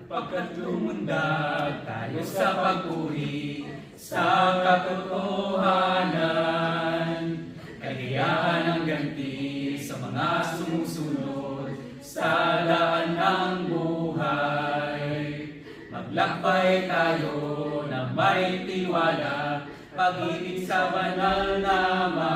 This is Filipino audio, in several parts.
Pagkat lumundag tayo sa pagpuri sa katotohanan, kaliyahan ang ganti sa mga sumusunod sa daan ng buhay. Maglakbay tayo na may tiwala, pag-ibig sa banal na Ama.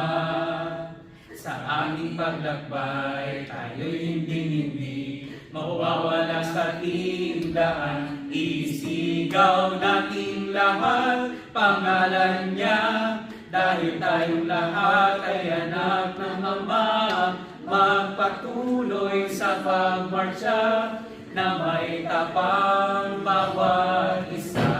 Sa aming paglakbay, tayo'y hindi mawawala sa ating daan. Isigaw nating lahat pangalan niya, dahil tayong lahat ay anak ng Ama. Magpatuloy sa pagmarsya na may tapang bawat isa.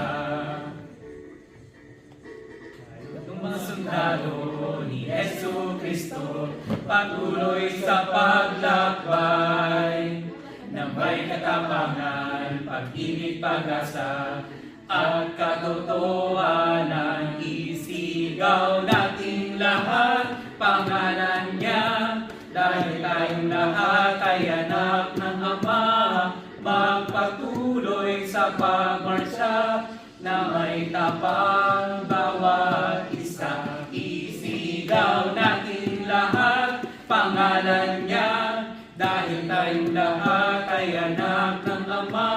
Mga sundalo ni Jesu Kristo, patuloy sa paglakbay na may katapangan, pag-ibig, pag-asa at katotohanan. Isigaw nating lahat pangalan niya, dahil tayong lahat ay anak ng Ama. Magpatuloy sa pagmarsya na may tapang bawat isa. Isigaw natin lahat pangalan niya, dahil tayong lahat ay anak ng Ama.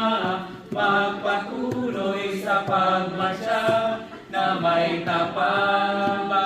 Magpatuloy sa pagmarsya na may tapang bawat